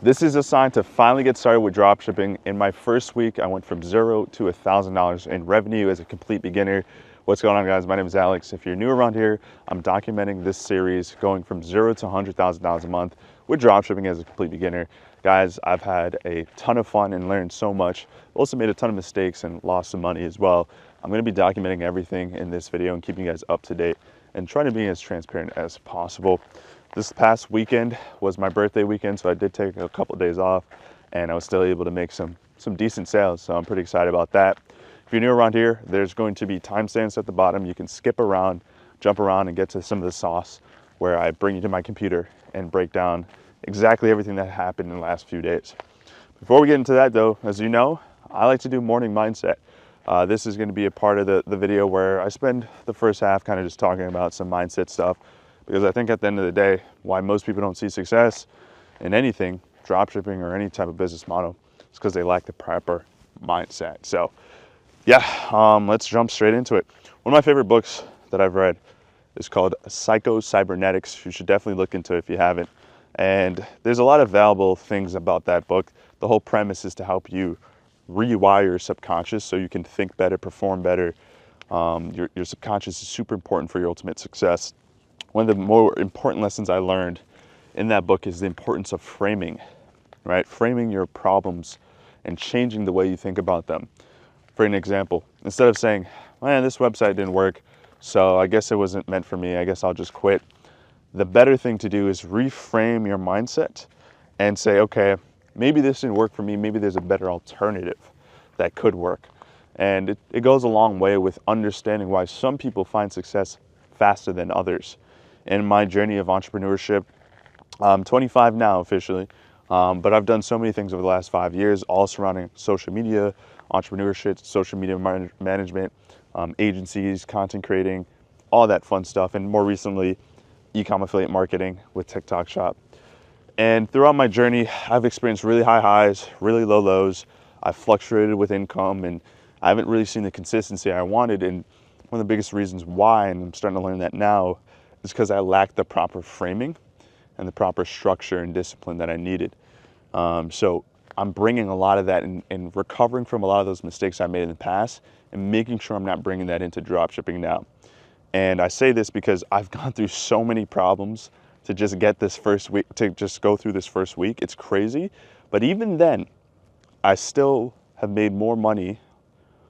This is a sign to finally get started with dropshipping. In my first week, I went from $0 to $1,000 in revenue as a complete beginner. What's going on, guys? My name is Alex. If you're new around here, I'm documenting this series going from $0 to $100,000 a month with dropshipping as a complete beginner. Guys, I've had a ton of fun and learned so much. Also made a ton of mistakes and lost some money as well. I'm going to be documenting everything in this video and keeping you guys up to date and trying to be as transparent as possible. This past weekend was my birthday weekend, so I did take a couple of days off and I was still able to make some decent sales, so I'm pretty excited about that. If you're new around here, there's going to be timestamps at the bottom. You can skip around, jump around, and get to some of the sauce where I bring you to my computer and break down exactly everything that happened in the last few days. Before we get into that though, as you know, I like to do morning mindset. This is going to be a part of the video where I spend the first half kind of just talking about some mindset stuff, because I think at the end of the day, why most people don't see success in anything, dropshipping or any type of business model, is because they lack the proper mindset. So yeah, let's jump straight into it. One of my favorite books that I've read is called Psycho-Cybernetics. You should definitely look into it if you haven't. And there's a lot of valuable things about that book. The whole premise is to help you rewire your subconscious so you can think better, perform better. Your subconscious is super important for your ultimate success. One of the more important lessons I learned in that book is the importance of framing, right? Framing your problems and changing the way you think about them. For an example, instead of saying, man, this website didn't work, so I guess it wasn't meant for me, I guess I'll just quit. The better thing to do is reframe your mindset and say, okay, maybe this didn't work for me, maybe there's a better alternative that could work. And it goes a long way with understanding why some people find success faster than others. In my journey of entrepreneurship, I'm 25 now officially, but I've done so many things over the last 5 years, all surrounding social media, entrepreneurship, social media management, agencies, content creating, all that fun stuff. And more recently, e-com affiliate marketing with TikTok Shop. And throughout my journey, I've experienced really high highs, really low lows. I've fluctuated with income and I haven't really seen the consistency I wanted. And one of the biggest reasons why, and I'm starting to learn that now, is because I lacked the proper framing and the proper structure and discipline that I needed. So I'm bringing a lot of that and recovering from a lot of those mistakes I made in the past and making sure I'm not bringing that into dropshipping now. And I say this because I've gone through so many problems to just get this first week, to just go through this first week. It's crazy. But even then, I still have made more money.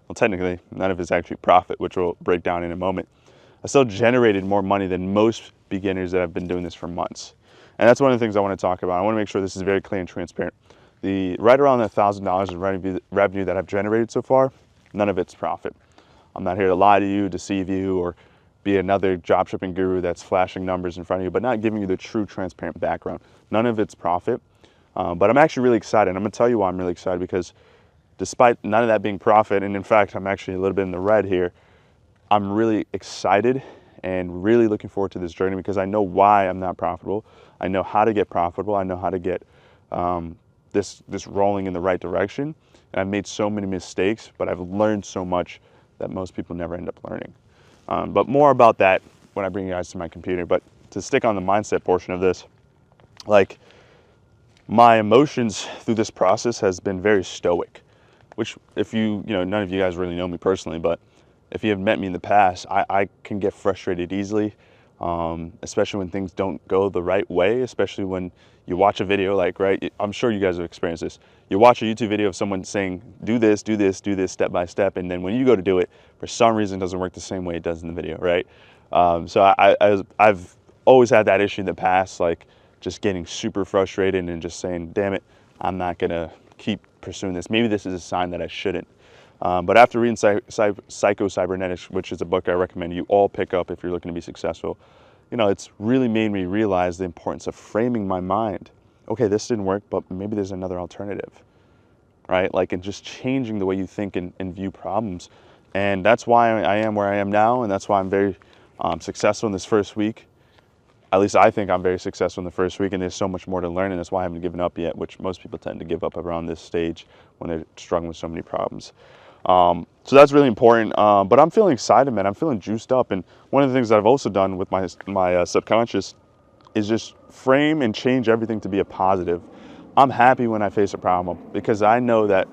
Well, technically, none of it's actually profit, which we'll break down in a moment. I still generated more money than most beginners that have been doing this for months. And that's one of the things I want to talk about. I want to make sure this is very clear and transparent. Right around the $1,000 in revenue that I've generated so far, none of it's profit. I'm not here to lie to you, deceive you, or be another dropshipping guru that's flashing numbers in front of you, but not giving you the true transparent background. None of it's profit, but I'm actually really excited. I'm going to tell you why I'm really excited, because despite none of that being profit, and in fact, I'm actually a little bit in the red here, I'm really excited and really looking forward to this journey because I know why I'm not profitable. I know how to get profitable. I know how to get this rolling in the right direction. And I've made so many mistakes, but I've learned so much that most people never end up learning. But more about that when I bring you guys to my computer. But to stick on the mindset portion of this, like, my emotions through this process has been very stoic, which if none of you guys really know me personally, but if you have met me in the past, I can get frustrated easily, especially when things don't go the right way, especially when you watch a video, like, right, I'm sure you guys have experienced this. You watch a YouTube video of someone saying, do this, step by step, and then when you go to do it, for some reason it doesn't work the same way it does in the video, right? So I've always had that issue in the past, like just getting super frustrated and just saying, damn it, I'm not gonna keep pursuing this. Maybe this is a sign that I shouldn't. But after reading Psycho-Cybernetics, which is a book I recommend you all pick up if you're looking to be successful, it's really made me realize the importance of framing my mind. Okay, this didn't work, but maybe there's another alternative, right? Like, and just changing the way you think and view problems. And that's why I am where I am now, and that's why I'm very successful in this first week. At least I think I'm very successful in the first week, and there's so much more to learn, and that's why I haven't given up yet, which most people tend to give up around this stage when they're struggling with so many problems. So that's really important, but I'm feeling excited, man. I'm feeling juiced up, and one of the things that I've also done with my subconscious is just frame and change everything to be a positive. I'm happy when I face a problem because I know that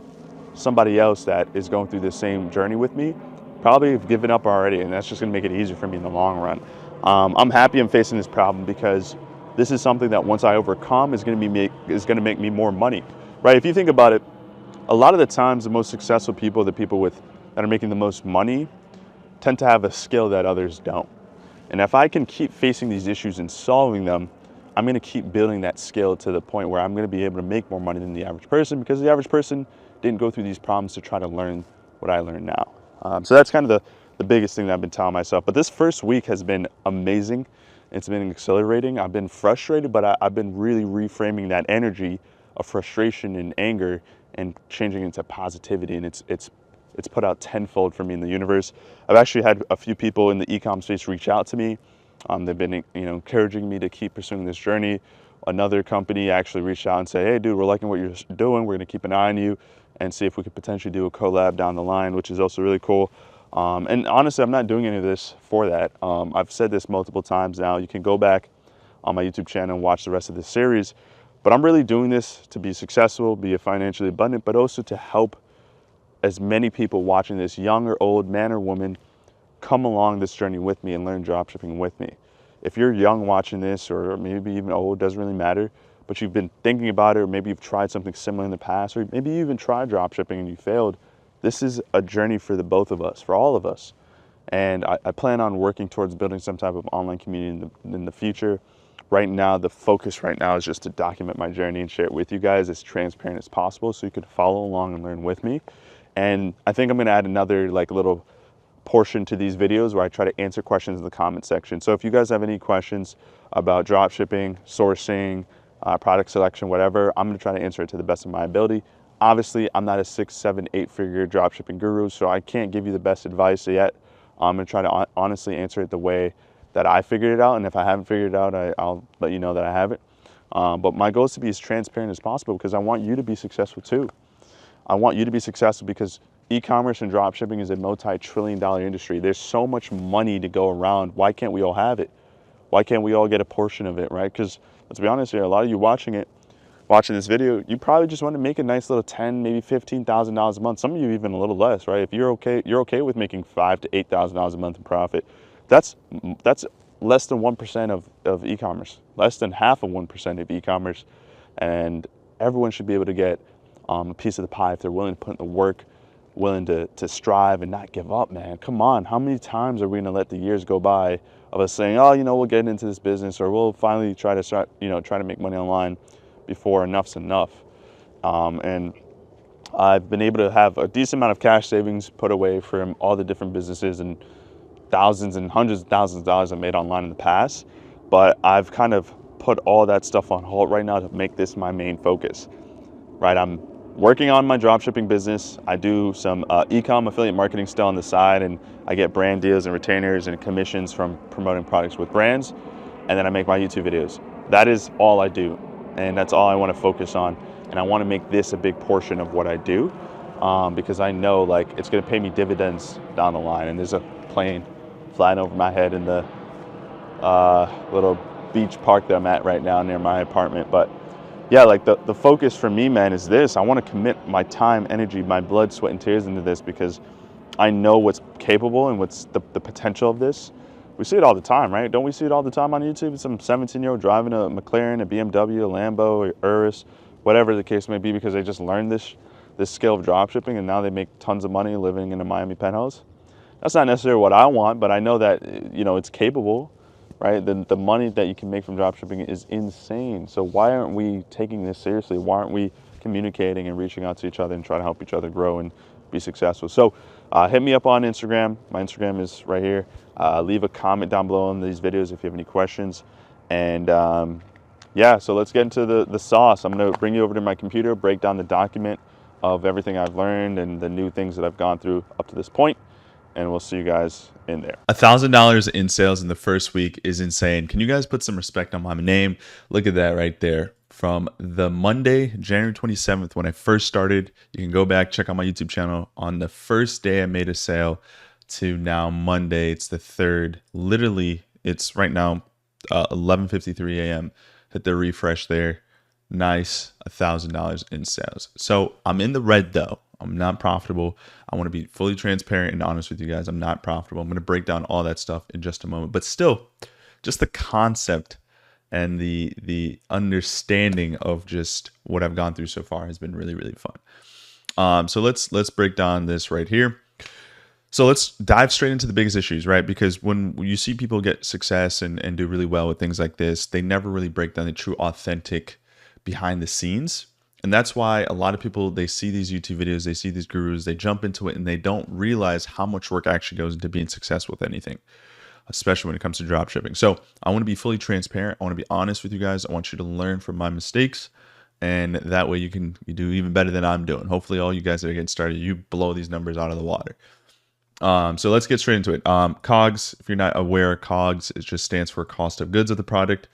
somebody else that is going through the same journey with me probably have given up already, and that's just going to make it easier for me in the long run. I'm happy I'm facing this problem because this is something that once I overcome is going to make me more money, right? If you think about it, a lot of the times the most successful people, the people that are making the most money, tend to have a skill that others don't. And if I can keep facing these issues and solving them, I'm going to keep building that skill to the point where I'm going to be able to make more money than the average person, because the average person didn't go through these problems to try to learn what I learned now. So that's kind of the biggest thing that I've been telling myself. But this first week has been amazing. It's been exhilarating. I've been frustrated, but I've been really reframing that energy of frustration and anger and changing it into positivity. And it's put out tenfold for me in the universe. I've actually had a few people in the e-com space reach out to me. They've been, encouraging me to keep pursuing this journey. Another company actually reached out and said, "Hey, dude, we're liking what you're doing. We're going to keep an eye on you and see if we could potentially do a collab down the line," which is also really cool. And honestly, I'm not doing any of this for that. I've said this multiple times now. You can go back on my YouTube channel and watch the rest of this series. But I'm really doing this to be successful, be financially abundant, but also to help as many people watching this, young or old, man or woman, come along this journey with me and learn dropshipping with me. If you're young watching this, or maybe even old, doesn't really matter, but you've been thinking about it, or maybe you've tried something similar in the past, or maybe you even tried dropshipping and you failed, this is a journey for the both of us, for all of us. And I plan on working towards building some type of online community in the future. Right now, the focus right now is just to document my journey and share it with you guys as transparent as possible so you can follow along and learn with me. And I think I'm going to add another little portion to these videos where I try to answer questions in the comment section. So if you guys have any questions about dropshipping, sourcing, product selection, whatever, I'm going to try to answer it to the best of my ability. Obviously, I'm not a 6, 7, 8-figure dropshipping guru, so I can't give you the best advice yet. I'm going to try to honestly answer it the way that I figured it out. And if I haven't figured it out, I'll let you know that I haven't. But my goal is to be as transparent as possible because I want you to be successful too. I want you to be successful because e-commerce and dropshipping is a multi-trillion-dollar industry. There's so much money to go around. Why can't we all have it? Why can't we all get a portion of it, right? Because let's be honest here, a lot of you watching this video, you probably just want to make a nice little $10,000, maybe $15,000 a month. Some of you even a little less, right? If you're okay with making $5,000 to $8,000 a month in profit. That's less than 1% of e-commerce, less than half of 1% of e-commerce, and everyone should be able to get a piece of the pie if they're willing to put in the work, willing to strive and not give up, man. Come on, how many times are we gonna let the years go by of us saying, "Oh, we'll get into this business, or we'll finally try to make money online," before enough's enough? And I've been able to have a decent amount of cash savings put away from all the different businesses and thousands and hundreds of thousands of dollars I've made online in the past, but I've kind of put all that stuff on hold right now to make this my main focus, right? I'm working on my dropshipping business. I do some e-com affiliate marketing still on the side, and I get brand deals and retainers and commissions from promoting products with brands, and then I make my YouTube videos. That is all I do, and that's all I want to focus on, and I want to make this a big portion of what I do, because I know it's going to pay me dividends down the line. And there's a plane flying over my head in the little beach park that I'm at right now near my apartment. But yeah, the focus for me, man, is this. I want to commit my time, energy, my blood, sweat, and tears into this because I know what's capable and what's the potential of this. We see it all the time, right? Don't we see it all the time on YouTube? Some 17-year-old driving a McLaren, a BMW, a Lambo, or Urus, whatever the case may be, because they just learned this skill of dropshipping and now they make tons of money living in a Miami penthouse. That's not necessarily what I want, but I know that it's capable, right? The money that you can make from dropshipping is insane. So why aren't we taking this seriously? Why aren't we communicating and reaching out to each other and trying to help each other grow and be successful? So hit me up on Instagram. My Instagram is right here. Leave a comment down below on these videos if you have any questions. And yeah, so let's get into the sauce. I'm going to bring you over to my computer, break down the document of everything I've learned and the new things that I've gone through up to this point. And we'll see you guys in there. $1,000 in sales in the first week is insane. Can you guys put some respect on my name? Look at that right there. From the Monday, January 27th, when I first started, you can go back, check out my YouTube channel. On the first day I made a sale to now Monday, it's the 3rd. Literally, it's right now 11:53 a.m. Hit the refresh there. nice $1,000 in sales. So I'm in the red though. I'm not profitable. I want to be fully transparent and honest with you guys. I'm not profitable. I'm going to break down all that stuff in just a moment. But still, just the concept and the understanding of just what I've gone through so far has been really, really fun. So let's break down this right here. So let's dive straight into the biggest issues, right? Because when you see people get success and do really well with things like this, they never really break down the true authentic behind the scenes. And that's why a lot of people, they see these YouTube videos, they see these gurus, they jump into it and they don't realize how much work actually goes into being successful with anything, especially when it comes to drop shipping. So I want to be fully transparent. I want to be honest with you guys. I want you to learn from my mistakes. And that way you do even better than I'm doing. Hopefully all you guys that are getting started, you blow these numbers out of the water. So let's get straight into it. COGS, if you're not aware, COGS, it just stands for cost of goods of the product.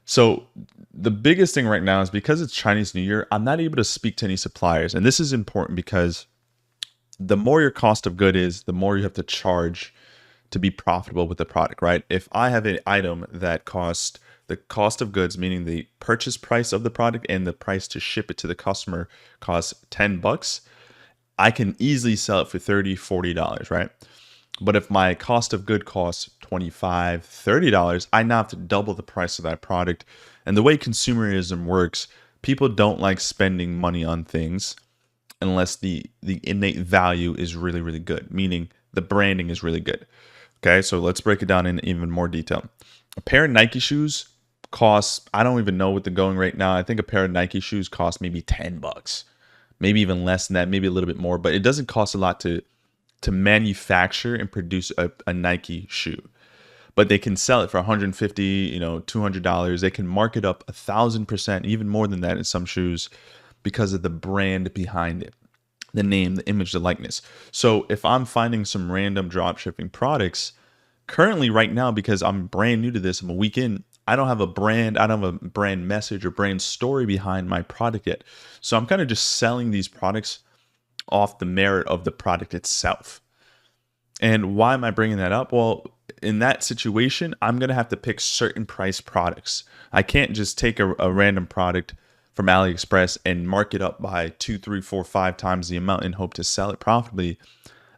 So the biggest thing right now is because it's Chinese New Year, I'm not able to speak to any suppliers. And this is important because the more your cost of good is, the more you have to charge to be profitable with the product, right? If I have an item that costs the cost of goods, meaning the purchase price of the product and the price to ship it to the customer costs $10, I can easily sell it for $30, $40, right? But if my cost of good costs $25, $30, I now have to double the price of that product. And the way consumerism works, people don't like spending money on things unless the innate value is really, really good, meaning the branding is really good. Okay, so let's break it down in even more detail. A pair of Nike shoes costs, I don't even know what the going rate now. I think a pair of Nike shoes costs maybe $10, maybe even less than that, maybe a little bit more, but it doesn't cost a lot to manufacture and produce a Nike shoe. But they can sell it for $150, $200. They can mark it up 1,000%, even more than that in some shoes because of the brand behind it, the name, the image, the likeness. So if I'm finding some random drop shipping products, currently right now, because I'm brand new to this, I'm a week in, I don't have a brand, I don't have a brand message or brand story behind my product yet. So I'm kind of just selling these products off the merit of the product itself. And why am I bringing that up? Well, in that situation, I'm going to have to pick certain price products. I can't just take a random product from AliExpress and mark it up by 2, 3, 4, 5 times the amount and hope to sell it profitably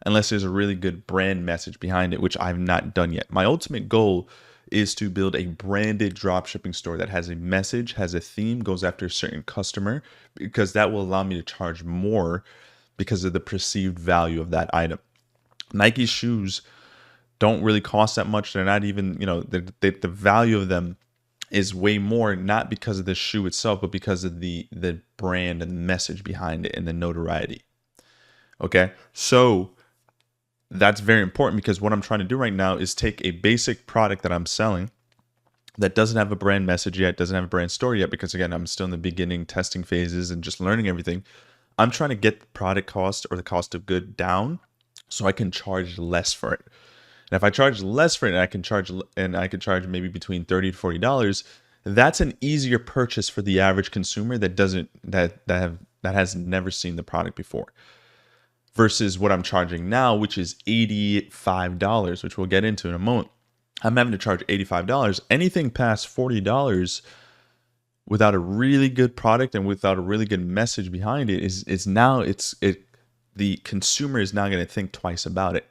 unless there's a really good brand message behind it, which I've not done yet. My ultimate goal is to build a branded dropshipping store that has a message, has a theme, goes after a certain customer, because that will allow me to charge more because of the perceived value of that item. Nike shoes don't really cost that much. They're not even, the value of them is way more, not because of the shoe itself, but because of the brand and the message behind it and the notoriety. Okay, so that's very important because what I'm trying to do right now is take a basic product that I'm selling that doesn't have a brand message yet, doesn't have a brand story yet, because again, I'm still in the beginning testing phases and just learning everything. I'm trying to get the product cost or the cost of good down so I can charge less for it. And if I charge less for it, and I can charge maybe between $30 to $40, that's an easier purchase for the average consumer that has never seen the product before. Versus what I'm charging now, which is $85, which we'll get into in a moment. I'm having to charge $85. Anything past $40 without a really good product and without a really good message behind it the consumer is now going to think twice about it.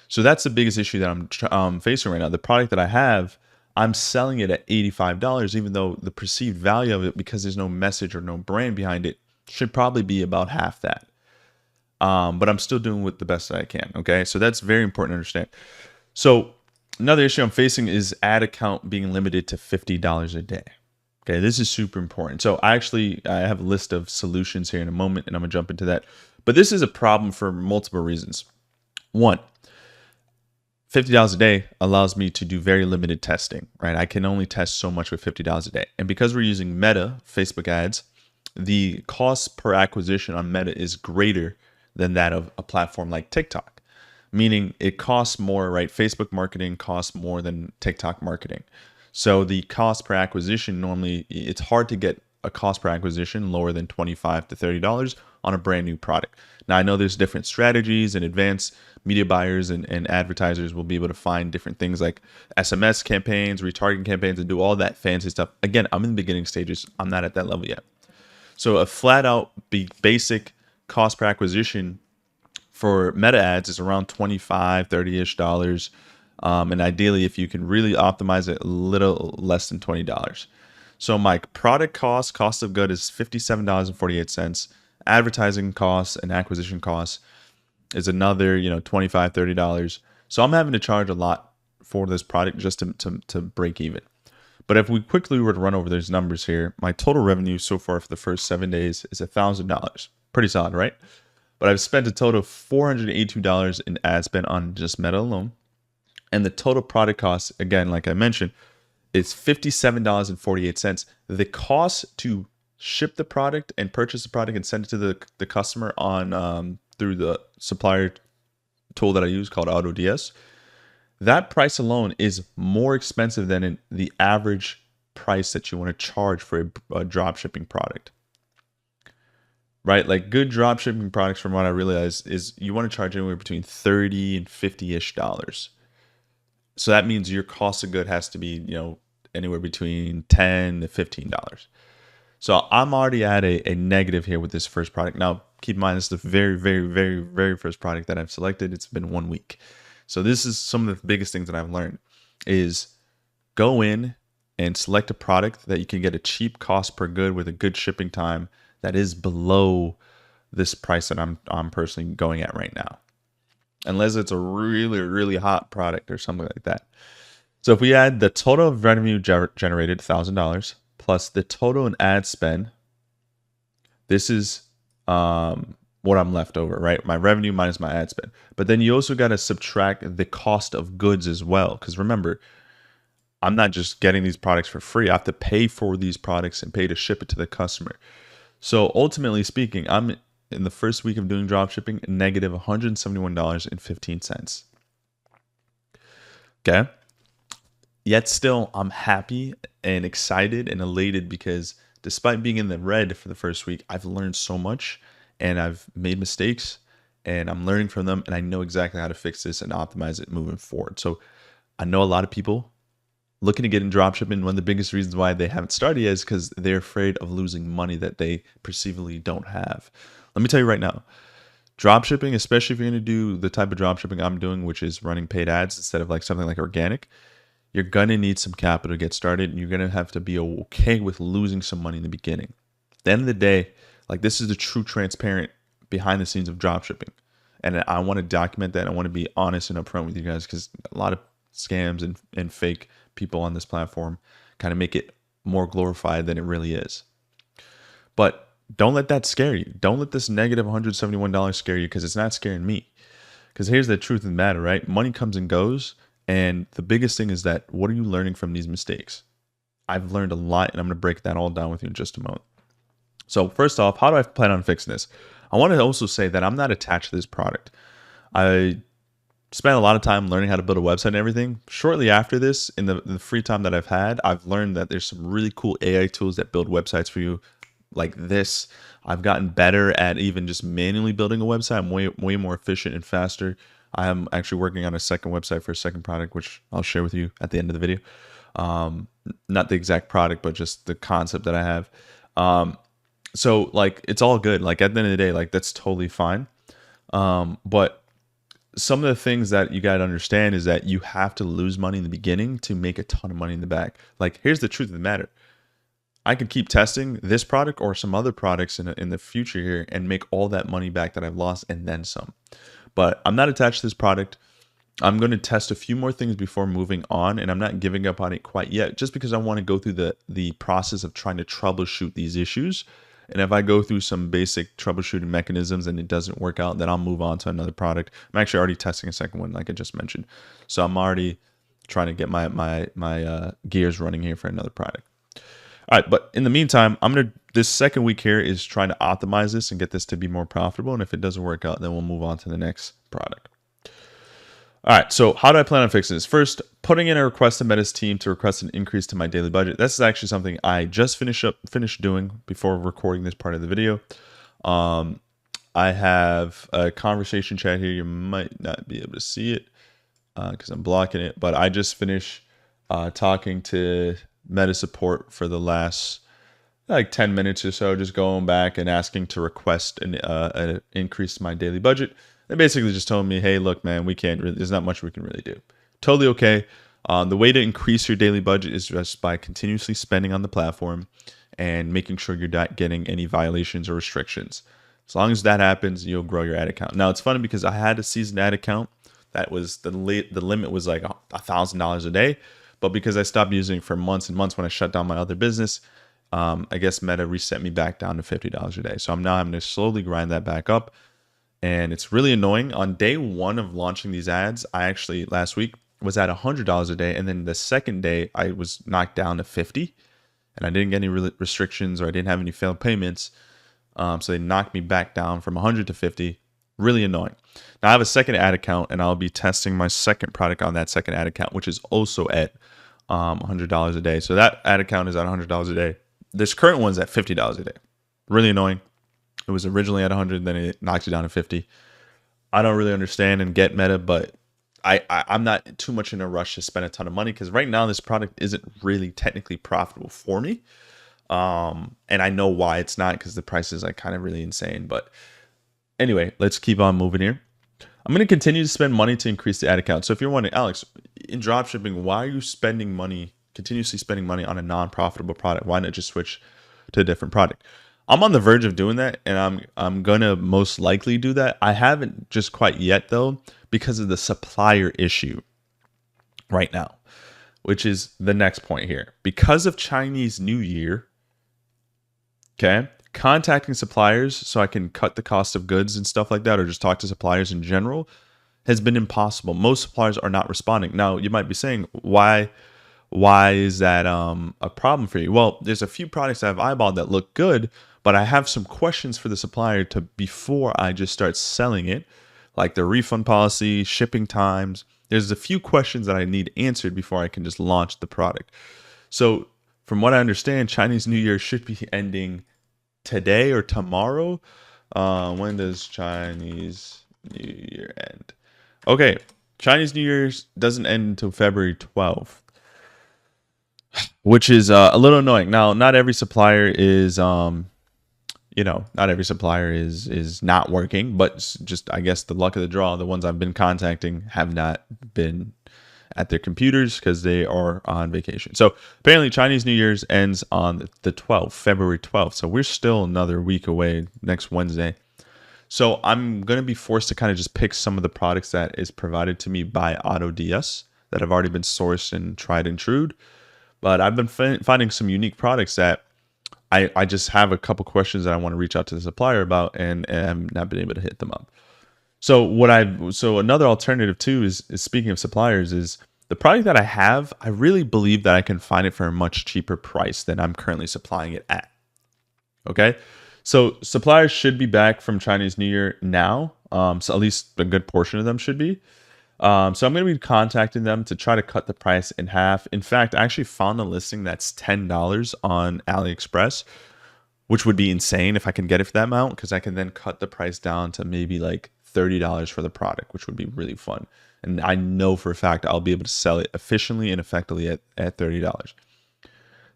So that's the biggest issue that I'm facing right now. The product that I have, I'm selling it at $85, even though the perceived value of it, because there's no message or no brand behind it, should probably be about half that. But I'm still doing with the best that I can. Okay, so that's very important to understand. So another issue I'm facing is ad account being limited to $50 a day. Okay, this is super important. So I have a list of solutions here in a moment, and I'm gonna jump into that. But this is a problem for multiple reasons. One, $50 a day allows me to do very limited testing, right? I can only test so much with $50 a day. And because we're using Meta, Facebook ads, the cost per acquisition on Meta is greater than that of a platform like TikTok, meaning it costs more, right? Facebook marketing costs more than TikTok marketing. So the cost per acquisition, normally it's hard to get a cost per acquisition lower than $25 to $30 on a brand new product. Now, I know there's different strategies, and advanced media buyers and advertisers will be able to find different things like SMS campaigns, retargeting campaigns, and do all that fancy stuff. Again, I'm in the beginning stages. I'm not at that level yet. So a flat out basic cost per acquisition for meta ads is around $25, $30-ish dollars. And ideally, if you can really optimize it, a little less than $20. So my product cost of good is $57.48. Advertising costs and acquisition costs is another, $25, $30. So I'm having to charge a lot for this product just to break even. But if we quickly were to run over those numbers here, my total revenue so far for the first 7 days is $1,000. Pretty solid, right? But I've spent a total of $482 in ad spend on just Meta alone. And the total product cost, again, like I mentioned, is $57.48. The cost to ship the product and purchase the product and send it to the customer on through the supplier tool that I use called AutoDS, that price alone is more expensive than the average price that you want to charge for a drop shipping product. Right? Like good drop shipping products, from what I realize, is you want to charge anywhere between $30 and $50-ish dollars. So that means your cost of good has to be, anywhere between $10 to $15. So I'm already at a negative here with this first product. Now, keep in mind, this is the very, very, very, very first product that I've selected. It's been 1 week. So this is some of the biggest things that I've learned is go in and select a product that you can get a cheap cost per good with a good shipping time that is below this price that I'm personally going at right now. Unless it's a really, really hot product or something like that. So if we add the total of revenue generated, $1,000, plus the total in ad spend, this is what I'm left over, right? My revenue minus my ad spend. But then you also got to subtract the cost of goods as well. Because remember, I'm not just getting these products for free. I have to pay for these products and pay to ship it to the customer. So ultimately speaking, I'm in the first week of doing dropshipping, negative $171.15. Okay. Yet still, I'm happy and excited and elated because despite being in the red for the first week, I've learned so much and I've made mistakes and I'm learning from them, and I know exactly how to fix this and optimize it moving forward. So I know a lot of people looking to get in dropshipping. One of the biggest reasons why they haven't started yet is because they're afraid of losing money that they perceivably don't have. Let me tell you right now, dropshipping, especially if you're going to do the type of dropshipping I'm doing, which is running paid ads instead of like something like organic, you're going to need some capital to get started, and you're going to have to be okay with losing some money in the beginning. At the end of the day, like this is the true transparent behind the scenes of dropshipping. And I want to document that. I want to be honest and upfront with you guys because a lot of scams and fake people on this platform kind of make it more glorified than it really is. But don't let that scare you. Don't let this negative $171 scare you, because it's not scaring me. Because here's the truth of the matter, right? Money comes and goes. And the biggest thing is that what are you learning from these mistakes? I've learned a lot, and I'm going to break that all down with you in just a moment. So first off, how do I plan on fixing this? I want to also say that I'm not attached to this product. I spent a lot of time learning how to build a website and everything. Shortly after this, in the free time that I've had, I've learned that there's some really cool AI tools that build websites for you like this. I've gotten better at even just manually building a website. I'm way more efficient and faster. I am actually working on a second website for a second product, which I'll share with you at the end of the video. Not the exact product, but just the concept that I have. So like, it's all good. Like at the end of the day, like that's totally fine. But some of the things that you got to understand is that you have to lose money in the beginning to make a ton of money in the back. Like here's the truth of the matter. I could keep testing this product or some other products in the future here and make all that money back that I've lost and then some. But I'm not attached to this product. I'm going to test a few more things before moving on, and I'm not giving up on it quite yet, just because I want to go through the process of trying to troubleshoot these issues. And if I go through some basic troubleshooting mechanisms and it doesn't work out, then I'll move on to another product. I'm actually already testing a second one, like I just mentioned. So I'm already trying to get my gears running here for another product. All right, but in the meantime, this second week here is trying to optimize this and get this to be more profitable. And if it doesn't work out, then we'll move on to the next product. All right, so how do I plan on fixing this? First, putting in a request to Meta's team to request an increase to my daily budget. This is actually something I just finished doing before recording this part of the video. I have a conversation chat here. You might not be able to see it because I'm blocking it, but I just finished talking to Meta support for the last like 10 minutes or so, just going back and asking to request an increase to my daily budget. They basically just told me, hey, look, man, we can't really, there's not much we can really do. Totally okay. The way to increase your daily budget is just by continuously spending on the platform and making sure you're not getting any violations or restrictions. As long as that happens, you'll grow your ad account. Now, it's funny because I had a seasoned ad account that was the limit was like $1,000 a day. But because I stopped using it for months and months when I shut down my other business, I guess Meta reset me back down to $50 a day. So I'm now having to slowly grind that back up. And it's really annoying. On day one of launching these ads, I actually last week was at $100 a day. And then the second day I was knocked down to 50 and I didn't get any restrictions or I didn't have any failed payments. So they knocked me back down from 100 to 50. Really annoying. Now I have a second ad account and I'll be testing my second product on that second ad account, which is also at $100 a day. So that ad account is at $100 a day. This current one's at $50 a day. Really annoying. It was originally at 100, then it knocked you down to 50. I don't really understand and get Meta, but I'm not too much in a rush to spend a ton of money because right now this product isn't really technically profitable for me. And I know why it's not because the price is like kind of really insane. But anyway, let's keep on moving here. I'm going to continue to spend money to increase the ad account. So if you're wondering, Alex, in dropshipping, why are you spending money, continuously spending money on a non-profitable product? Why not just switch to a different product? I'm on the verge of doing that, and I'm gonna most likely do that. I haven't just quite yet though, because of the supplier issue right now, which is the next point here. Because of Chinese New Year, okay, contacting suppliers so I can cut the cost of goods and stuff like that, or just talk to suppliers in general, has been impossible. Most suppliers are not responding. Now, you might be saying, why is that a problem for you? Well, there's a few products I've eyeballed that look good, but I have some questions for the supplier to before I just start selling it, like the refund policy, shipping times. There's a few questions that I need answered before I can just launch the product. So from what I understand, Chinese New Year should be ending today or tomorrow. When does Chinese New Year end? Okay, Chinese New Year's doesn't end until February 12th. Which is a little annoying. Now, not every supplier is not every supplier is not working, but just, I guess, the luck of the draw. The ones I've been contacting have not been at their computers because they are on vacation. So apparently Chinese New Year's ends on the 12th, February 12th. So we're still another week away, next Wednesday. So I'm going to be forced to kind of just pick some of the products that is provided to me by AutoDS that have already been sourced and tried and trued. But I've been finding some unique products that I just have a couple questions that I want to reach out to the supplier about and have not been able to hit them up. So another alternative too is speaking of suppliers, is the product that I have, I really believe that I can find it for a much cheaper price than I'm currently supplying it at. Okay. So suppliers should be back from Chinese New Year now. So at least a good portion of them should be. So I'm going to be contacting them to try to cut the price in half. In fact, I actually found a listing that's $10 on AliExpress, which would be insane if I can get it for that amount, because I can then cut the price down to maybe like $30 for the product, which would be really fun. And I know for a fact I'll be able to sell it efficiently and effectively at $30.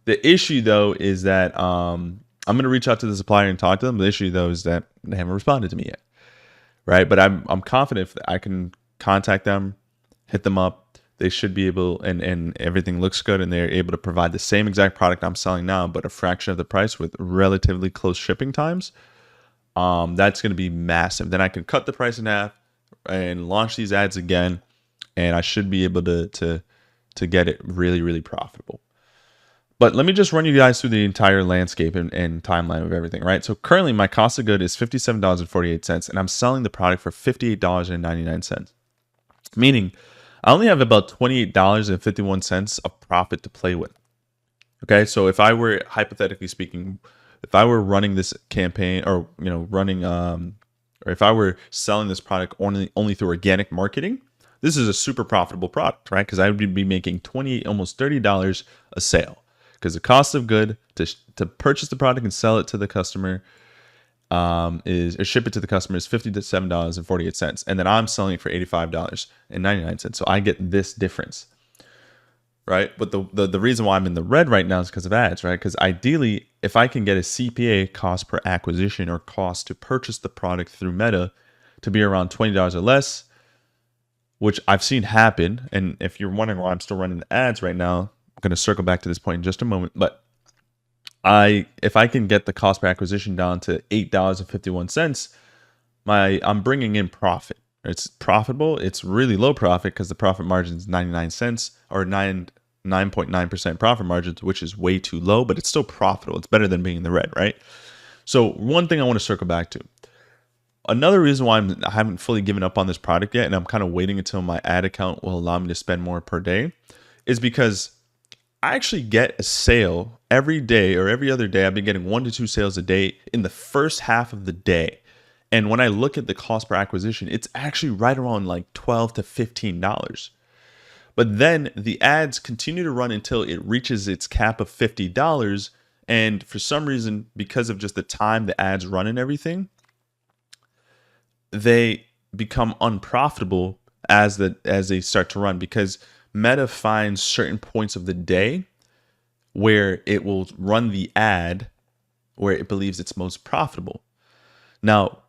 The issue though is that I'm going to reach out to the supplier and talk to them. The issue though is that they haven't responded to me yet, right? But I'm confident that I can contact them, hit them up. They should be able, and everything looks good, and they're able to provide the same exact product I'm selling now, but a fraction of the price with relatively close shipping times. That's going to be massive. Then I can cut the price in half and launch these ads again, and I should be able to get it really, really profitable. But let me just run you guys through the entire landscape and timeline of everything, right? So currently my cost of good is $57.48, and I'm selling the product for $58.99. Meaning I only have about $28.51 of profit to play with. Okay, so if I were, hypothetically speaking, if I were running this campaign, or or if I were selling this product only through organic marketing, this is a super profitable product, right? Because I would be making almost $30 a sale, because the cost of good to purchase the product and sell it to the customer or ship it to the customer is $57.48, and then I'm selling it for $85.99. So I get this difference, right? But the reason why I'm in the red right now is because of ads, right? Because ideally, if I can get a CPA, cost per acquisition, or cost to purchase the product through Meta, to be around $20 or less, which I've seen happen. And if you're wondering why I'm still running the ads right now, I'm going to circle back to this point in just a moment. But if I can get the cost per acquisition down to $8.51, I'm bringing in profit. It's profitable. It's really low profit because the profit margin is 99 cents, or 9.9% profit margins, which is way too low, but it's still profitable. It's better than being in the red, right? So one thing I want to circle back to. Another reason why I haven't fully given up on this product yet, and I'm kind of waiting until my ad account will allow me to spend more per day, is because I actually get a sale every day, or every other day. I've been getting 1 to 2 sales a day in the first half of the day. And when I look at the cost per acquisition, it's actually right around like $12 to $15. But then the ads continue to run until it reaches its cap of $50. And for some reason, because of just the time the ads run and everything, they become unprofitable as they start to run, because Meta finds certain points of the day where it will run the ad where it believes it's most profitable. Now,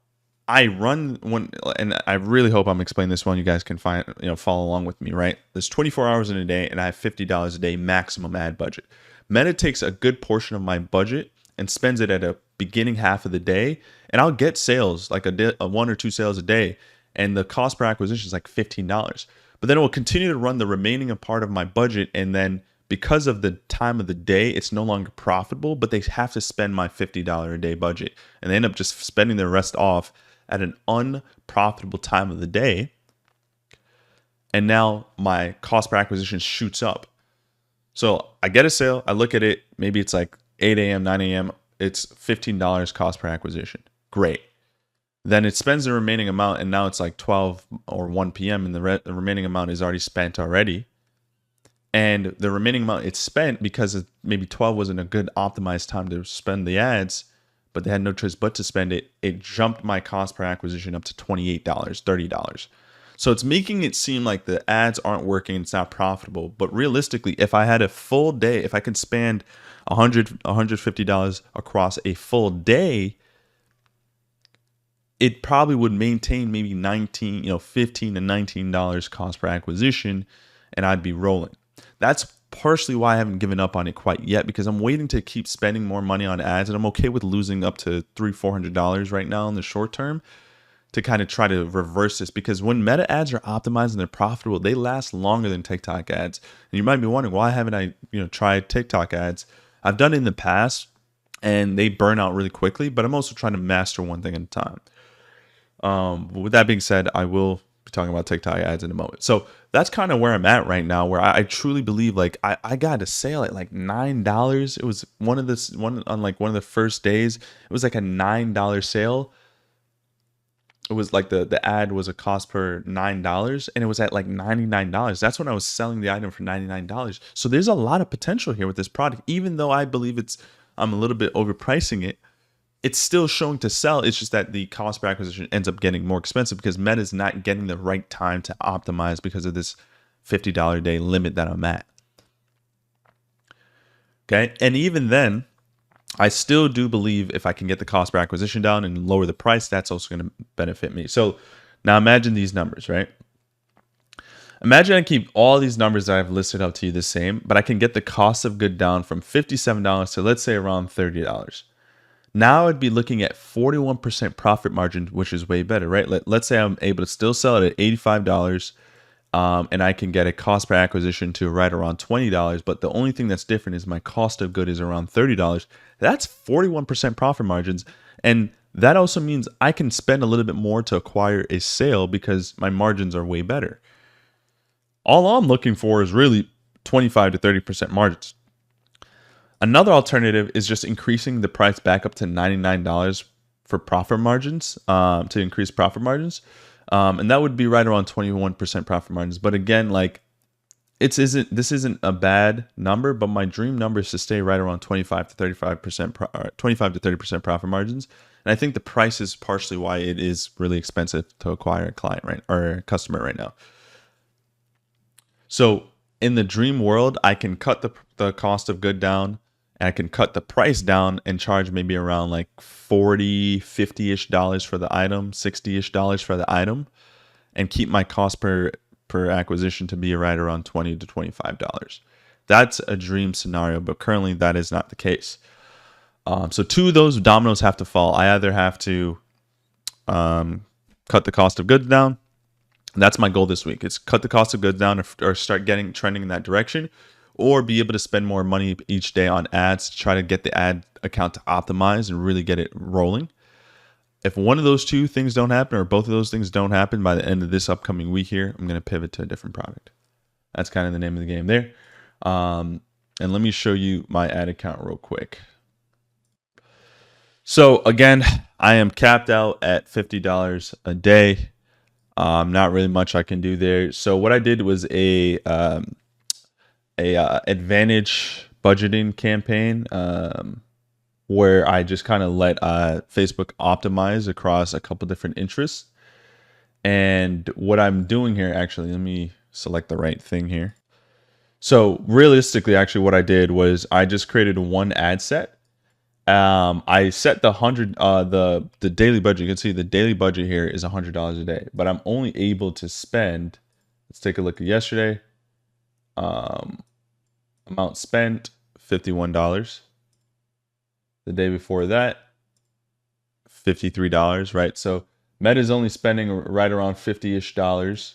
I run one, and I really hope I'm explaining this one. You guys can follow along with me, right? There's 24 hours in a day, and I have $50 a day maximum ad budget. Meta takes a good portion of my budget and spends it at a beginning half of the day, and I'll get sales, like a 1 or 2 sales a day, and the cost per acquisition is like $15. But then it will continue to run the remaining part of my budget, and then because of the time of the day, it's no longer profitable, but they have to spend my $50 a day budget, and they end up just spending the rest off at an unprofitable time of the day. And now my cost per acquisition shoots up. So I get a sale, I look at it, maybe it's like 8 a.m., 9 a.m., it's $15 cost per acquisition. Great. Then it spends the remaining amount, and now it's like 12 or 1 p.m. and the remaining amount is already spent already. And the remaining amount it's spent because maybe 12 wasn't a good optimized time to spend the ads, but they had no choice but to spend it. It jumped my cost per acquisition up to $28, $30. So it's making it seem like the ads aren't working, it's not profitable. But realistically, if I had a full day, if I could spend $150 across a full day, it probably would maintain maybe $15 to $19 cost per acquisition, and I'd be rolling. That's partially why I haven't given up on it quite yet, because I'm waiting to keep spending more money on ads, and I'm okay with losing up to $300-$400 right now in the short term to kind of try to reverse this. Because when Meta ads are optimized and they're profitable, they last longer than TikTok ads. And you might be wondering, why haven't I tried TikTok ads? I've done it in the past, and they burn out really quickly, but I'm also trying to master one thing at a time. With that being said, I will be talking about TikTok ads in a moment. So that's kind of where I'm at right now, where I truly believe, like, I got a sale at like $9. It was on one of the first days. It was like a $9 sale. It was like the ad was a cost per $9, and it was at like $99. That's when I was selling the item for $99. So there's a lot of potential here with this product, even though I believe I'm a little bit overpricing it. It's still showing to sell. It's just that the cost per acquisition ends up getting more expensive because Meta is not getting the right time to optimize because of this $50 a day limit that I'm at. Okay. And even then, I still do believe if I can get the cost per acquisition down and lower the price, that's also going to benefit me. So now imagine these numbers, right? Imagine I keep all these numbers that I've listed out to you the same, but I can get the cost of good down from $57 to, let's say, around $30. Now I'd be looking at 41% profit margin, which is way better, right? Let's say I'm able to still sell it at $85, and I can get a cost per acquisition to right around $20, but the only thing that's different is my cost of good is around $30. That's 41% profit margins, and that also means I can spend a little bit more to acquire a sale because my margins are way better. All I'm looking for is really 25 to 30% margins. Another alternative is just increasing the price back up to $99 for profit margins, to increase profit margins. And that would be right around 21% profit margins. But again, like this isn't a bad number, but my dream number is to stay right around 25 to 35%, 25 to 30% profit margins. And I think the price is partially why it is really expensive to acquire a client, right, or a customer right now. So in the dream world, I can cut the cost of good down, and I can cut the price down and charge maybe around like 40, 50-ish dollars for the item, 60-ish dollars for the item, and keep my cost per acquisition to be right around $20 to $25. That's a dream scenario, but currently that is not the case. So two of those dominoes have to fall. I either have to cut the cost of goods down. That's my goal this week. It's cut the cost of goods down or start trending in that direction, or be able to spend more money each day on ads to try to get the ad account to optimize and really get it rolling. If one of those two things don't happen, or both of those things don't happen by the end of this upcoming week here, I'm going to pivot to a different product. That's kind of the name of the game there. And let me show you my ad account real quick. So again, I am capped out at $50 a day. Not really much I can do there. So what I did was a advantage budgeting campaign where I just kind of let Facebook optimize across a couple different interests. And what I'm doing here, actually, let me select the right thing here. So realistically, actually, what I did was I just created one ad set. I set the daily budget. You can see the daily budget here is $100 a day, but I'm only able to spend, let's take a look at yesterday. Amount spent, $51. The day before that, $53, right? So Meta is only spending right around $50-ish dollars,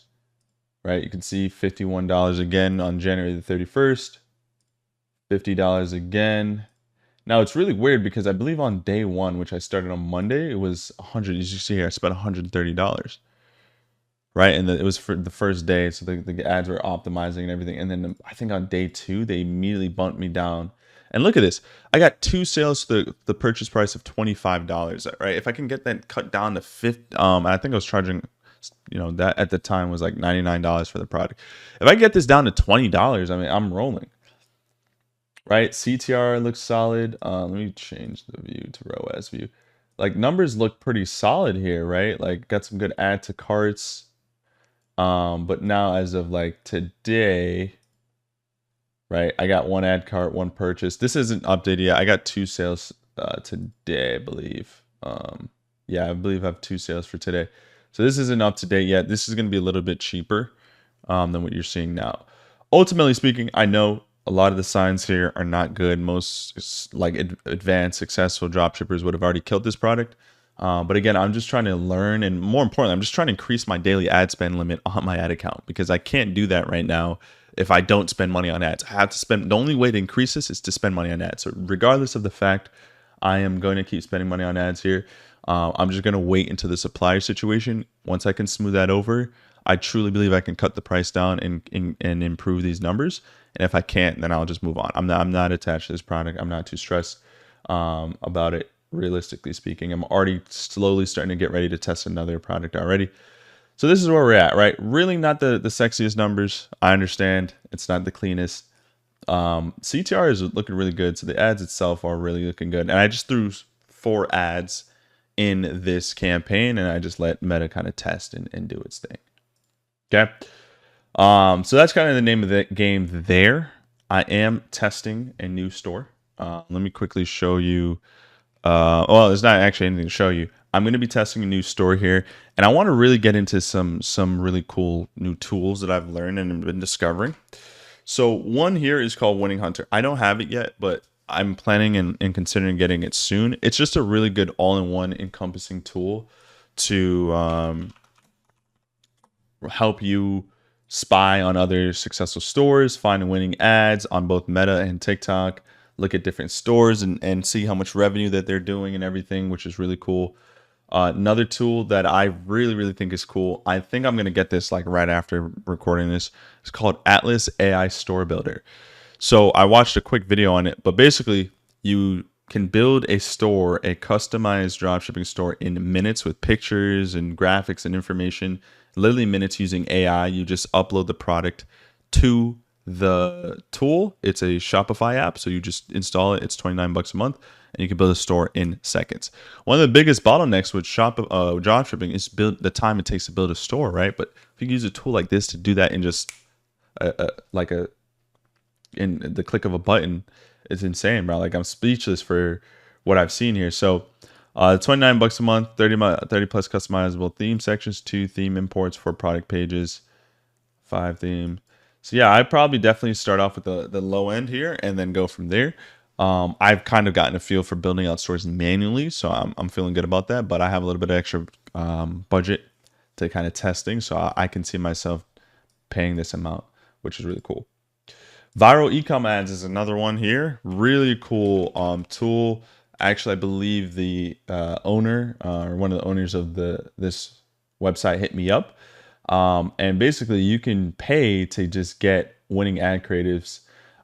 right? You can see $51 again on January the 31st, $50 again. Now it's really weird because I believe on day one, which I started on Monday, it was 100. As you see here, I spent $130, right? And it was for the first day, so the ads were optimizing and everything. And then I think on day two, they immediately bumped me down. And look at this, I got 2 sales to the purchase price of $25, right? If I can get that cut down to $50, I think I was charging, that at the time was like $99 for the product. If I get this down to $20, I mean, I'm rolling. Right, CTR looks solid. Let me change the view to ROAS view. Like numbers look pretty solid here, right? Like got some good add to carts. But now as of like today, right, I got 1 ad cart, 1 purchase. This isn't updated yet. I got 2 sales today, I believe. Yeah, I believe I have 2 sales for today. So this isn't up to date yet. This is going to be a little bit cheaper than what you're seeing now. Ultimately speaking, I know a lot of the signs here are not good. Most like advanced, successful dropshippers would have already killed this product. But again, I'm just trying to learn, and more importantly, I'm just trying to increase my daily ad spend limit on my ad account, because I can't do that right now if I don't spend money on ads. I have to spend, the only way to increase this is to spend money on ads. So regardless of the fact I am going to keep spending money on ads here, I'm just going to wait until the supplier situation. Once I can smooth that over, I truly believe I can cut the price down and improve these numbers. And if I can't, then I'll just move on. I'm not attached to this product. I'm not too stressed about it, realistically speaking. I'm already slowly starting to get ready to test another product already. So this is where we're at, right? Really not the sexiest numbers. I understand it's not the cleanest. CTR is looking really good. So the ads itself are really looking good. And I just threw 4 ads in this campaign, and I just let Meta kind of test and do its thing. Okay. So that's kind of the name of the game there. I am testing a new store. Let me quickly show you. Well, there's not actually anything to show you. I'm going to be testing a new store here, and I want to really get into some really cool new tools that I've learned and been discovering. So one here is called Winning Hunter. I don't have it yet, but I'm planning and considering getting it soon. It's just a really good all-in-one encompassing tool to help you spy on other successful stores, find winning ads on both Meta and TikTok, look at different stores and see how much revenue that they're doing and everything, which is really cool. Another tool that I really think is cool, I think I'm going to get this like right after recording this, it's called Atlas AI Store Builder. So I watched a quick video on it, but basically you can build a store, a customized dropshipping store in minutes with pictures and graphics and information, literally minutes using AI. You just upload the product to the tool. It's a Shopify app, so you just install it. It's 29 bucks a month, and you can build a store in seconds. One of the biggest bottlenecks with dropshipping is the time it takes to build a store, right? But if you use a tool like this to do that in just in the click of a button, it's insane, bro. Like, I'm speechless for what I've seen here. So 29 bucks a month, 30 plus customizable theme sections, 2 theme imports, 4 product pages, 5 theme. So yeah, I'd probably definitely start off with the low end here and then go from there. I've kind of gotten a feel for building out stores manually, so I'm feeling good about that. But I have a little bit of extra budget to kind of testing, so I can see myself paying this amount, which is really cool. Viral ecom ads is another one here. Really cool tool. Actually, I believe the owner or one of the owners of this website hit me up. And basically you can pay to just get winning ad creatives.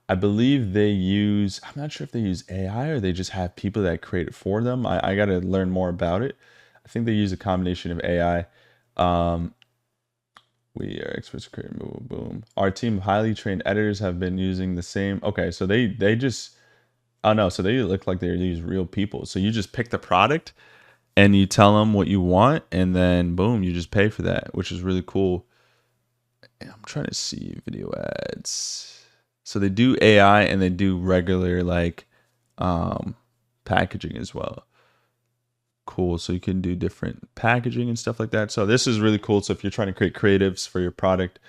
I believe they use, I'm not sure if they use AI or they just have people that create it for them. I got to learn more about it. I think they use a combination of AI. We are experts creating, boom, boom. Our team of highly trained editors have been using the same. Okay, so they just, oh no, so they look like they use real people. So you just pick the product and you tell them what you want, and then boom, you just pay for that, which is really cool. I'm trying to see video ads. So they do AI and they do regular like packaging as well. Cool. So you can do different packaging and stuff like that. So this is really cool. So if you're trying to create creatives for your product,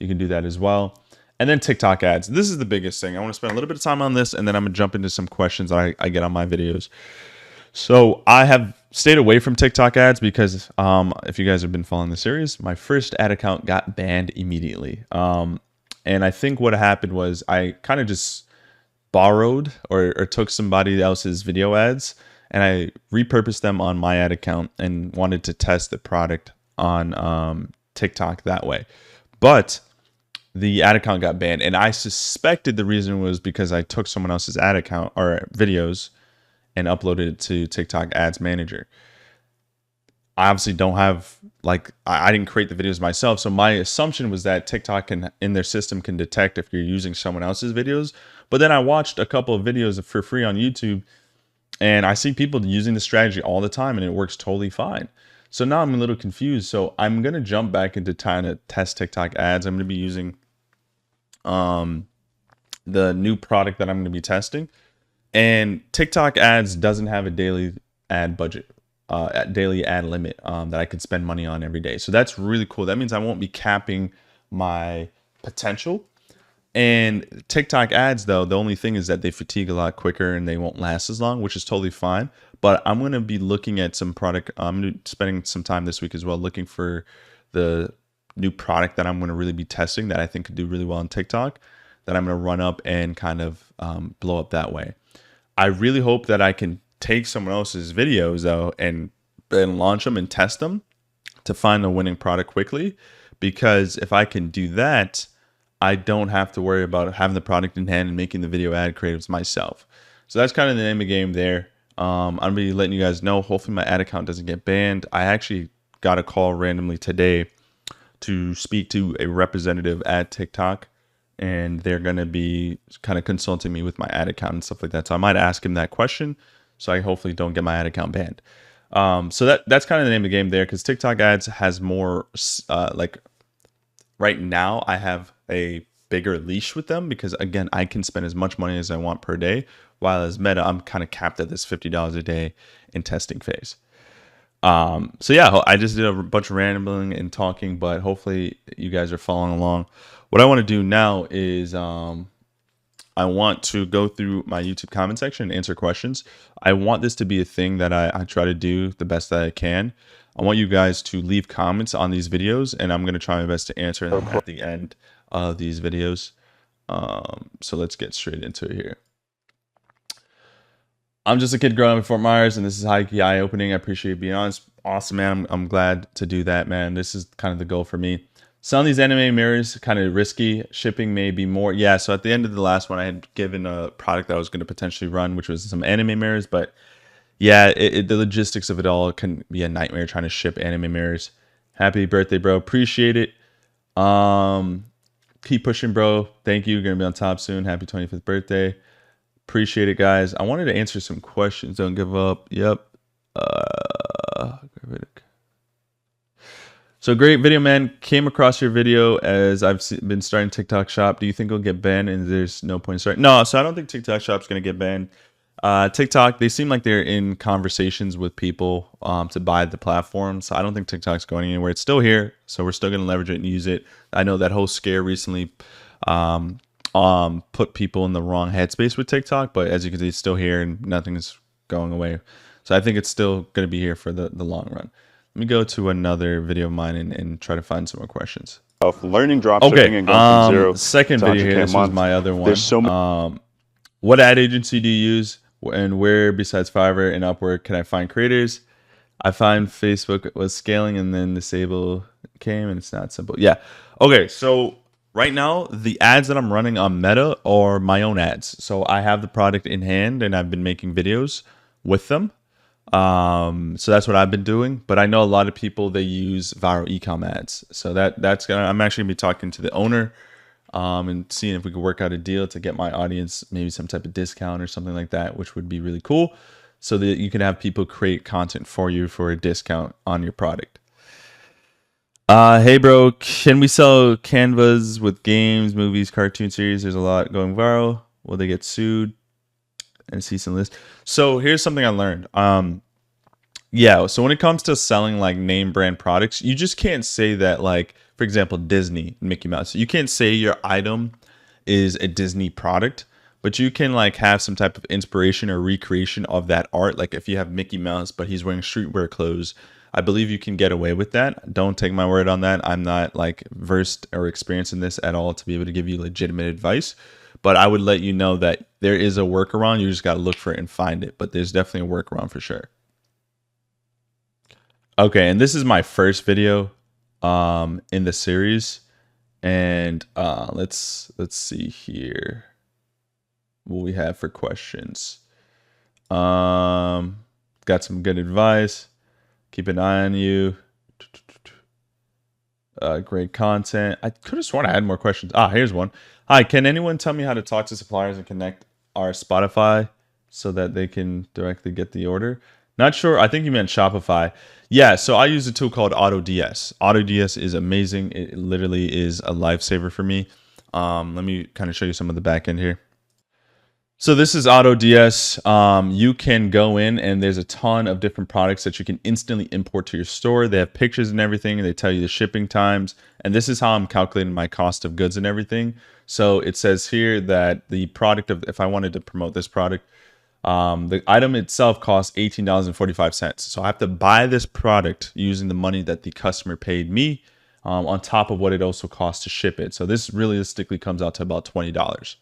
you can do that as well. And then TikTok ads. This is the biggest thing. I want to spend a little bit of time on this, and then I'm gonna jump into some questions that I get on my videos. So I have stayed away from TikTok ads because if you guys have been following the series, my first ad account got banned immediately. And I think what happened was I kind of just borrowed or took somebody else's video ads, and I repurposed them on my ad account and wanted to test the product on TikTok that way. But the ad account got banned, and I suspected the reason was because I took someone else's ad account or videos and uploaded it to TikTok Ads Manager. I obviously don't have, like, I didn't create the videos myself. So my assumption was that TikTok in their system can detect if you're using someone else's videos. But then I watched a couple of videos for free on YouTube, and I see people using the strategy all the time, and it works totally fine. So now I'm a little confused. So I'm going to jump back into trying to test TikTok ads. I'm going to be using the new product that I'm going to be testing. And TikTok ads doesn't have a daily ad budget, daily ad limit that I can spend money on every day. So that's really cool. That means I won't be capping my potential. And TikTok ads, though, the only thing is that they fatigue a lot quicker and they won't last as long, which is totally fine. But I'm going to be looking at some product. I'm spending some time this week as well looking for the new product that I'm going to really be testing that I think could do really well on TikTok, that I'm going to run up and kind of blow up that way. I really hope that I can take someone else's videos, though, and launch them and test them to find the winning product quickly. Because if I can do that, I don't have to worry about having the product in hand and making the video ad creatives myself. So that's kind of the name of the game there. I'm going to be letting you guys know. Hopefully my ad account doesn't get banned. I actually got a call randomly today to speak to a representative at TikTok, and they're going to be kind of consulting me with my ad account and stuff like that. So I might ask him that question, so I hopefully don't get my ad account banned. So that's kind of the name of the game there, because TikTok ads has more, like right now I have a bigger leash with them, because again, I can spend as much money as I want per day, while as Meta, I'm kind of capped at this $50 a day in testing phase. So yeah, I just did a bunch of rambling and talking, but hopefully you guys are following along. What I want to do now is I want to go through my YouTube comment section and answer questions. I want this to be a thing that I try to do the best that I can. I want you guys to leave comments on these videos, and I'm going to try my best to answer them at the end of these videos. So let's get straight into it here. I'm just a kid growing up in Fort Myers, and this is high-key eye-opening. I appreciate you being honest. Awesome, man. I'm glad to do that, man. This is kind of the goal for me. Selling these anime mirrors kind of risky. Shipping may be more. Yeah, so at the end of the last one, I had given a product that I was going to potentially run, which was some anime mirrors. But yeah, the logistics of it all can be a nightmare trying to ship anime mirrors. Happy birthday, bro. Appreciate it. Keep pushing, bro. Thank you. You're going to be on top soon. Happy 25th birthday. Appreciate it, guys. I wanted to answer some questions. Don't give up. Yep. So great video, man. Came across your video as I've been starting TikTok shop. Do you think it'll get banned and there's no point in starting? No, so I don't think TikTok shop's going to get banned. TikTok, they seem like they're in conversations with people to buy the platform. So I don't think TikTok's going anywhere. It's still here. So we're still going to leverage it and use it. I know that whole scare recently put people in the wrong headspace with TikTok. But as you can see, it's still here and nothing is going away. So I think it's still going to be here for the long run. Let me go to another video of mine and try to find some more questions. Learning dropshipping and going from zero. Second video here. This was my other one. There's so many. What ad agency do you use, and where besides Fiverr and Upwork can I find creators? I find Facebook was scaling and then disable came, and it's not simple. Yeah. Okay. So right now, the ads that I'm running on Meta are my own ads. So I have the product in hand, and I've been making videos with them. So that's what I've been doing, but I know a lot of people, they use viral ecom ads. So that's gonna, I'm actually gonna be talking to the owner, and seeing if we could work out a deal to get my audience maybe some type of discount or something like that, which would be really cool, so that you can have people create content for you for a discount on your product. Hey bro, can we sell canvas with games, movies, cartoon series? There's a lot going viral. Will they get sued? And see some list. So here's something I learned. Yeah, so when it comes to selling like name brand products, you just can't say that, like, for example, Disney, Mickey Mouse. You can't say your item is a Disney product, but you can like have some type of inspiration or recreation of that art. Like if you have Mickey Mouse, but he's wearing streetwear clothes, I believe you can get away with that. Don't take my word on that. I'm not like versed or experienced in this at all to be able to give you legitimate advice. But I would let you know that there is a workaround. You just got to look for it and find it. But there's definitely a workaround for sure. Okay, and this is my first video in the series. And let's see here what we have for questions. Got some good advice. Keep an eye on you. Great content. I could have sworn I had more questions. Here's one. Hi, can anyone tell me how to talk to suppliers and connect our Spotify so that they can directly get the order? Not sure. I think you meant Shopify. Yeah, so I use a tool called AutoDS. AutoDS is amazing. It literally is a lifesaver for me. Let me kind of show you some of the back end here. So this is AutoDS. You can go in and there's a ton of different products that you can instantly import to your store. They have pictures and everything, and they tell you the shipping times. And this is how I'm calculating my cost of goods and everything. So it says here that the product of, if I wanted to promote this product, the item itself costs $18.45. So I have to buy this product using the money that the customer paid me, on top of what it also costs to ship it. So this realistically comes out to about $20.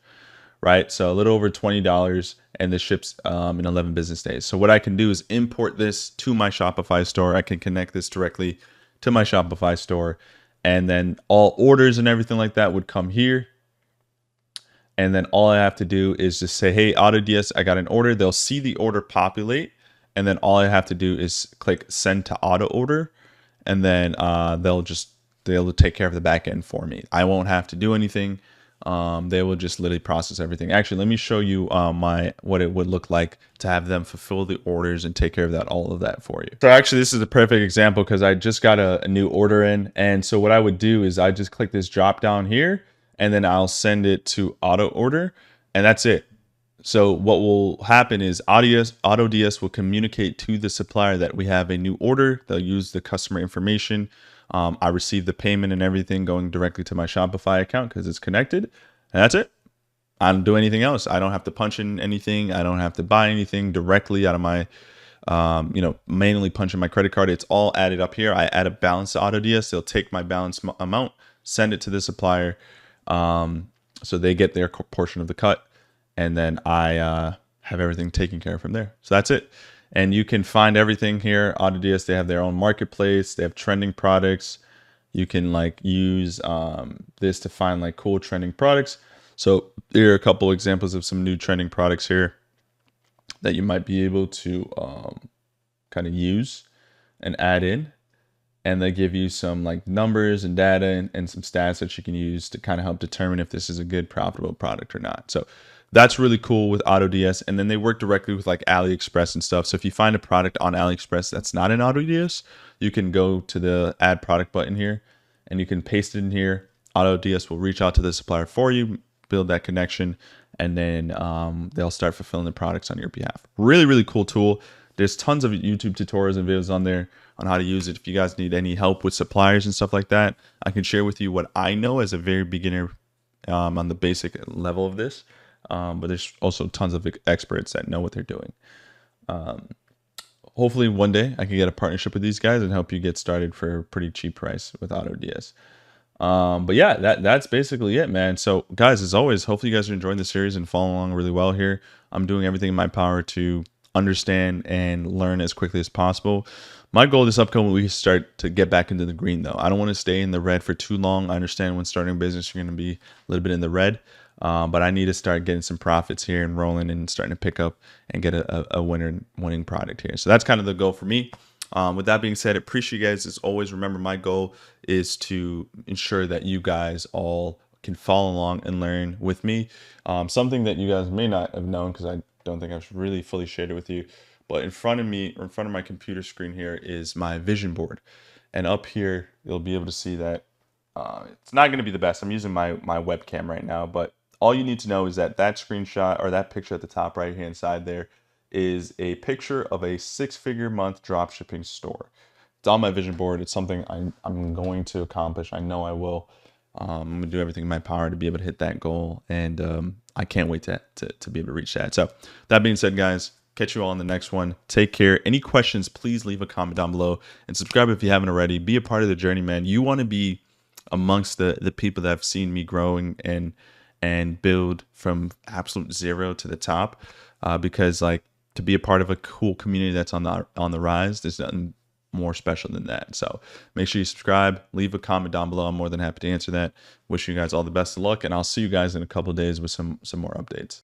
Right? So a little over $20, and this ships in 11 business days. So what I can do is import this to my Shopify store. I can connect this directly to my Shopify store, and then all orders and everything like that would come here. And then all I have to do is just say, hey, AutoDS, I got an order. They'll see the order populate, and then all I have to do is click send to auto order, and then they'll take care of the back end for me. I won't have to do anything. They will just literally process everything. Actually, let me show you what it would look like to have them fulfill the orders and take care of all of that for you. So actually, this is a perfect example because I just got a new order in. And so what I would do is I just click this drop down here, and then I'll send it to auto order, and that's it. So what will happen is AutoDS will communicate to the supplier that we have a new order. They'll use the customer information. I receive the payment and everything going directly to my Shopify account because it's connected. And that's it. I don't do anything else. I don't have to punch in anything. I don't have to buy anything directly out of my, manually punch in my credit card. It's all added up here. I add a balance to AutoDS. They'll take my balance amount, send it to the supplier. So they get their portion of the cut. And then I have everything taken care of from there. So that's it. And you can find everything here. AutoDS, they have their own marketplace. They have trending products. You can like use this to find like cool trending products. So here are a couple examples of some new trending products here that you might be able to kind of use and add in. And they give you some like numbers and data and some stats that you can use to kind of help determine if this is a good profitable product or not. So that's really cool with AutoDS. And then they work directly with like AliExpress and stuff. So if you find a product on AliExpress that's not in AutoDS, you can go to the add product button here and you can paste it in here. AutoDS will reach out to the supplier for you, build that connection, and then they'll start fulfilling the products on your behalf. Really, really cool tool. There's tons of YouTube tutorials and videos on there on how to use it. If you guys need any help with suppliers and stuff like that, I can share with you what I know as a very beginner on the basic level of this. But there's also tons of experts that know what they're doing. Hopefully one day I can get a partnership with these guys and help you get started for a pretty cheap price with AutoDS. But yeah, that's basically it, man. So guys, as always, hopefully you guys are enjoying the series and following along really well here. I'm doing everything in my power to understand and learn as quickly as possible. My goal this upcoming week is start to get back into the green though. I don't want to stay in the red for too long. I understand when starting a business, you're going to be a little bit in the red, but I need to start getting some profits here and rolling and starting to pick up and get a winning product here. So that's kind of the goal for me. With that being said, appreciate you guys as always. Remember, my goal is to ensure that you guys all can follow along and learn with me. Something that you guys may not have known because I don't think I've really fully shared it with you, but in front of me, or in front of my computer screen here, is my vision board. And up here, you'll be able to see that it's not going to be the best. I'm using my webcam right now, but all you need to know is that that screenshot or that picture at the top right hand side there is a picture of a 6-figure month dropshipping store. It's on my vision board. It's something I'm going to accomplish. I know I will. I'm gonna do everything in my power to be able to hit that goal, and I can't wait to be able to reach that. So that being said, guys, catch you all in the next one. Take care. Any questions, please leave a comment down below and subscribe if you haven't already. Be a part of the journey, man. You want to be amongst the people that have seen me growing and build from absolute zero to the top, because like to be a part of a cool community that's on the rise, there's nothing more special than that. So make sure you subscribe, leave a comment down below. I'm more than happy to answer that. Wishing you guys all the best of luck, and I'll see you guys in a couple of days with some more updates.